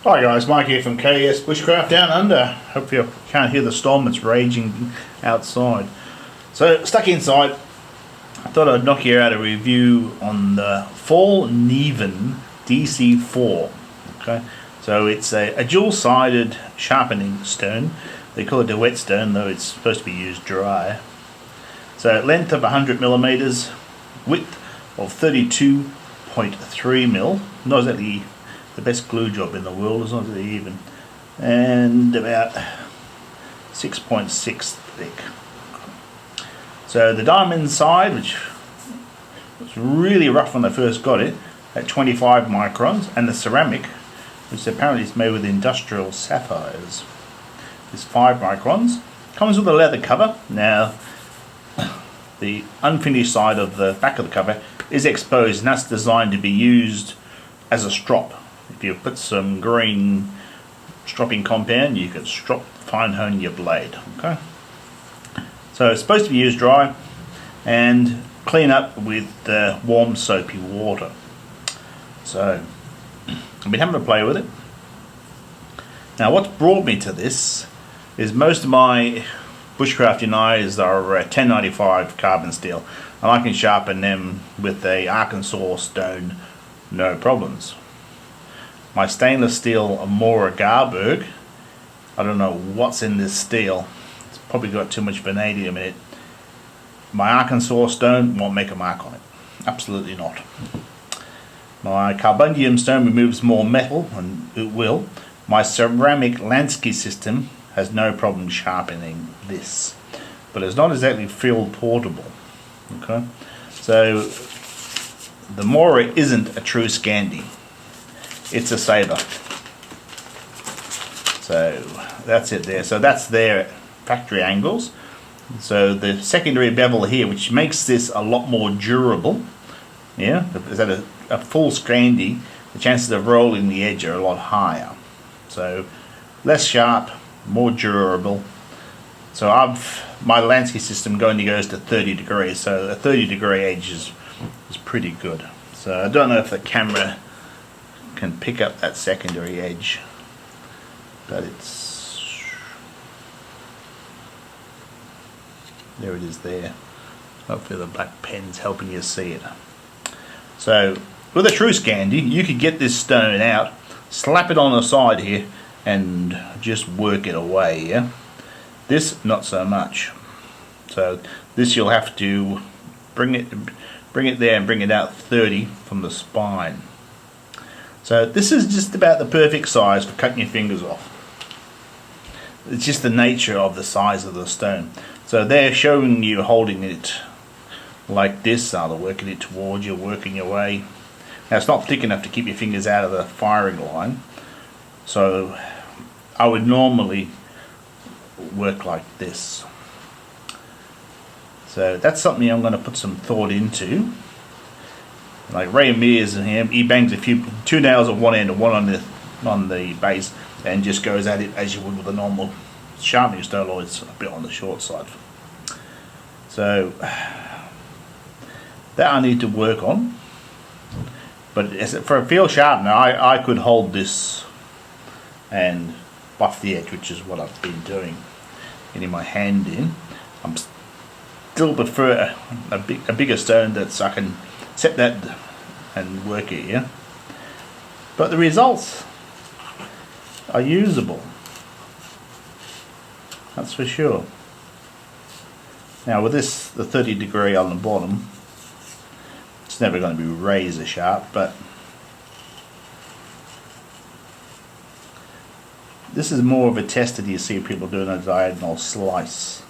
Hi guys, Mike here from KS Bushcraft Down Under. Hope you can't hear the storm that's raging outside. So, stuck inside, I thought I'd knock you out a review on the Fällkniven DC4. Okay, so it's a dual-sided sharpening stone. They call it a whetstone, though it's supposed to be used dry. So, length of 100 millimeters, width of 32.3 mil. Not exactly the best glue job in the world, it's not really even, and about 6.6 thick. So the diamond side, which was really rough when I first got it, at 25 microns, and the ceramic, which apparently is made with industrial sapphires, is 5 microns. Comes with a leather cover. Now the unfinished side of the back of the cover is exposed, and that's designed to be used as a strop. If you put some green stropping compound, you can fine hone your blade. Okay, so it's supposed to be used dry and clean up with warm soapy water. So I've been having to play with it. Now what's brought me to this is most of my bushcrafting knives are 1095 carbon steel, and I can sharpen them with a Arkansas stone no problems. My stainless steel Amora Garberg, I don't know what's in this steel, it's probably got too much vanadium in it. My Arkansas stone won't make a mark on it, absolutely not. My carbonium stone removes more metal, and it will. My ceramic Lansky system has no problem sharpening this, but it's not exactly field portable. Okay, so the Mora isn't a true Scandi. It's a saber. So that's it there. So that's their factory angles. So the secondary bevel here, which makes this a lot more durable. Yeah, is that a full Scandi, the chances of rolling the edge are a lot higher. So less sharp, more durable. So my Lansky system goes to 30 degrees. So a 30-degree edge is pretty good. So I don't know if the camera can pick up that secondary edge, but there it is there. Hopefully the black pen's helping you see it. So with a true Scandi, you could get this stone out, slap it on the side here, and just work it away. Yeah, this not so much. So this you'll have to bring it there and bring it out 30 from the spine. So this is just about the perfect size for cutting your fingers off. It's just the nature of the size of the stone. So they're showing you holding it like this, they're working it towards you, working your way. Now it's not thick enough to keep your fingers out of the firing line, so I would normally work like this. So that's something I'm going to put some thought into. Like Ray Mears and him, he bangs two nails on one end and one on the base, and just goes at it as you would with a normal sharpening stone, or it's a bit on the short side. So that I need to work on. But for a field sharpener, I could hold this and buff the edge, which is what I've been doing, getting my hand in. I'm still prefer a bigger stone that I can set that and work it, yeah. But the results are usable, that's for sure. Now with this, the 30 degree on the bottom, it's never going to be razor sharp, but this is more of a test that you see people doing a diagonal slice.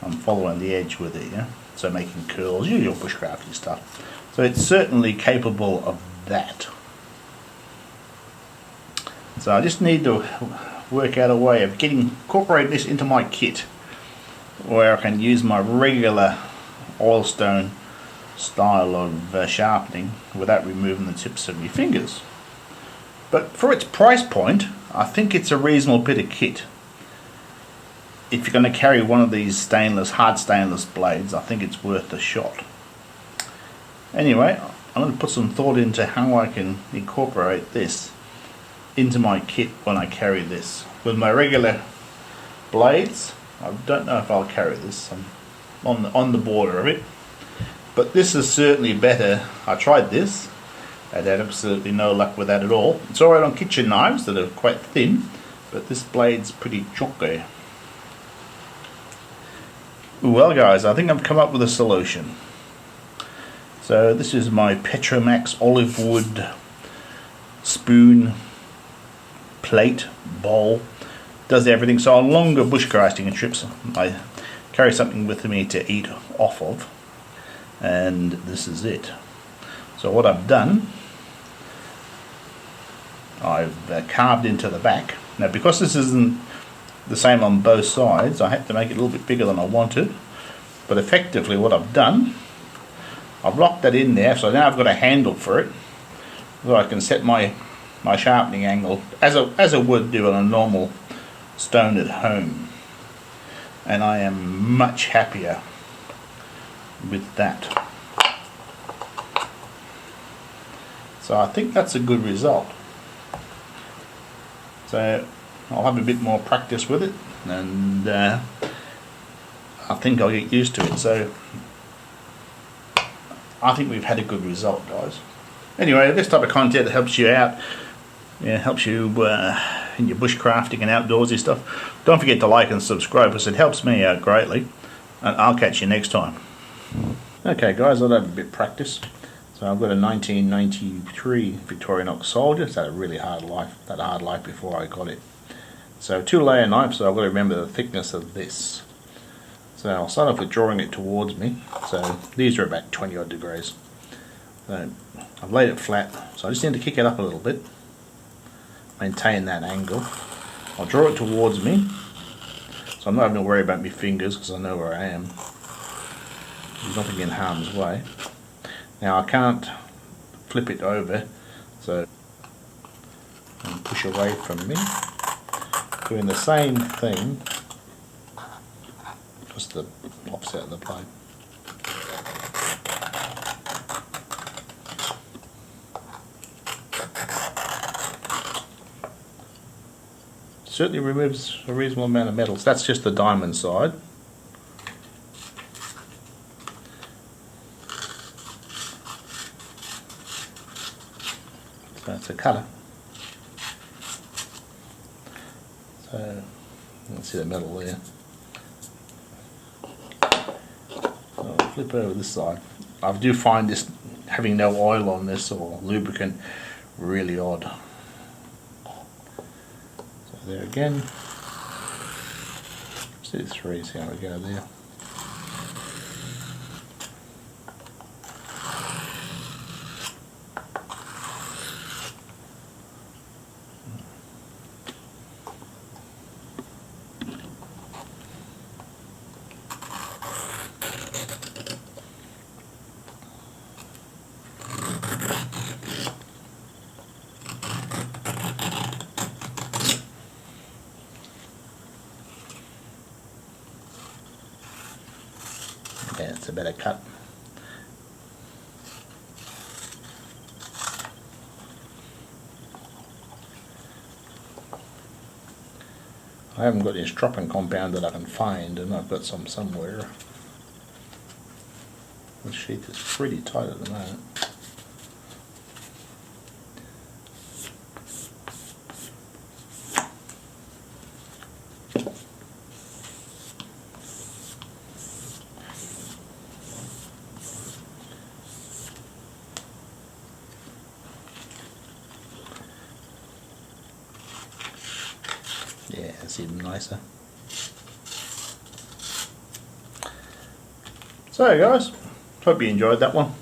I'm following the edge with it, yeah. So making curls, usual bushcrafty stuff. So it's certainly capable of that. So I just need to work out a way of incorporating this into my kit, where I can use my regular oilstone style of sharpening without removing the tips of your fingers. But for its price point, I think it's a reasonable bit of kit. If you're going to carry one of these hard stainless blades, I think it's worth a shot. Anyway, I'm going to put some thought into how I can incorporate this into my kit when I carry this. With my regular blades, I don't know if I'll carry this. I'm on the border of it. But this is certainly better. I tried this. I had absolutely no luck with that at all. It's alright on kitchen knives that are quite thin, but this blade's pretty chunky. Well guys, I think I've come up with a solution. So this is my Petromax olive wood spoon, plate, bowl. Does everything. So on longer bushcrafting trips I carry something with me to eat off of, and this is it. So what I've done, I've carved into the back. Now because this isn't the same on both sides, I had to make it a little bit bigger than I wanted, but effectively what I've done, I've locked that in there, so now I've got a handle for it, so I can set my sharpening angle as I would do on a normal stone at home, and I am much happier with that. So I think that's a good result. So I'll have a bit more practice with it, and I think I'll get used to it. So I think we've had a good result, guys. Anyway, this type of content helps you out, helps you in your bushcrafting and outdoorsy stuff. Don't forget to like and subscribe, because it helps me out greatly, and I'll catch you next time. Okay guys, I'll have a bit of practice. So I've got a 1993 Victorinox Soldier. It's had a really hard life, before I got it. So 2-layer knife, so I've got to remember the thickness of this. So I'll start off with drawing it towards me. So these are about 20 odd degrees. So I've laid it flat, so I just need to kick it up a little bit. Maintain that angle. I'll draw it towards me. So I'm not having to worry about my fingers, because I know where I am. There's nothing in harm's way. Now I can't flip it over, so and push away from me. Doing the same thing, just the opposite of the blade. Certainly removes a reasonable amount of metals. That's just the diamond side. That's a colour. So you can see the metal there. So I'll flip over this side. I do find this, having no oil on this or lubricant, really odd. So there again. Let's do 3, see how we go there. Yeah, it's a better cut. I haven't got any sharpen compound that I can find, and I've got some somewhere. The sheath is pretty tight at the moment. Yeah, it's even nicer. So guys, hope you enjoyed that one.